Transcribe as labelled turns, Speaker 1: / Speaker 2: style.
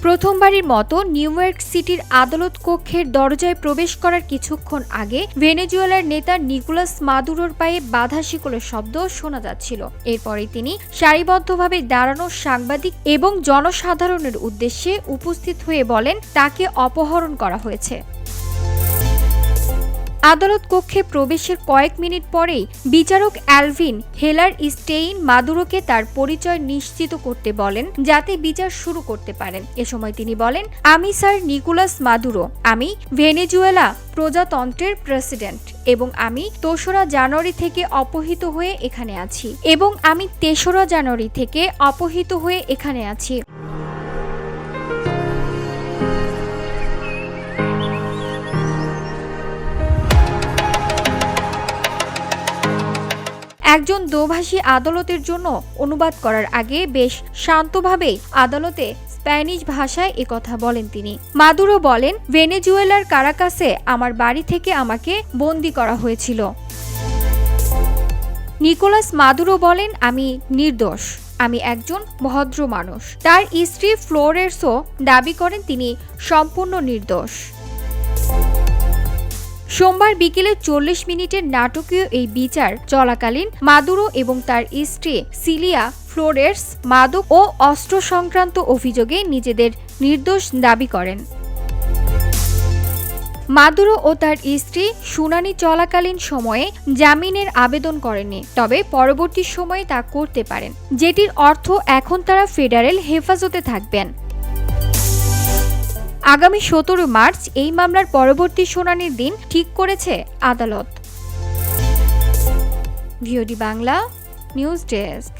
Speaker 1: প্রথমবারের মতো new York সিটির আদালত কক্ষের দরজায় প্রবেশ করার কিছুক্ষণ আগে ভেনেজুয়েলার নেতা নিকোলাস মাদুরোর পায়ে বাধা শিকলের শব্দ শোনা যাচ্ছিল। এরপরে তিনি সারিবদ্ধভাবে দাঁড়ানো সাংবাদিক এবং জনসাধারণের উদ্দেশ্যে উপস্থিত হয়ে বলেন তাকে অপহরণ করা হয়েছে। আদালত কক্ষে প্রবেশের কয়েক মিনিট পরেই বিচারক অ্যালভিন হেলার স্টেইন মাদুরোকে তার পরিচয় নিশ্চিত করতে বলেন যাতে বিচার শুরু করতে পারেন। এ সময় তিনি বলেন, আমি স্যার নিকোলাস মাদুরো, আমি ভেনেজুয়েলা প্রজাতন্ত্রের প্রেসিডেন্ট এবং আমি 3রা জানুয়ারি থেকে অপহৃত হয়ে এখানে আছি। একজন দোভাষী আদালতের জন্য অনুবাদ করার আগে বেশ শান্তভাবেই আদালতে স্প্যানিশ ভাষায় একথা বলেন তিনি। মাদুরো বলেন, ভেনেজুয়েলার কারাকাসে আমার বাড়ি থেকে আমাকে বন্দী করা হয়েছিল। নিকোলাস মাদুরো বলেন, আমি নির্দোষ, আমি একজন ভদ্র মানুষ। তার স্ত্রী ফ্লোরেন্সও দাবি করেন তিনি সম্পূর্ণ নির্দোষ। সোমবার বিকেলে 40 মিনিটের নাটকীয় এই বিচার চলাকালীন মাদুরো এবং তার স্ত্রী সিলিয়া ফ্লোরেন্স মাদক ও অস্ত্র সংক্রান্ত অভিযোগে নিজেদের নির্দোষ দাবি করেন। মাদুরো ও তার স্ত্রী শুনানি চলাকালীন সময়ে জামিনের আবেদন করেননি, তবে পরবর্তী সময়ে তা করতে পারেন, যেটির অর্থ এখন তারা ফেডারেল হেফাজতে থাকবেন। আগামী 17 মার্চ এই মামলার পরবর্তী শুনানির দিন ঠিক করেছে আদালত। VOD Bangla news desk.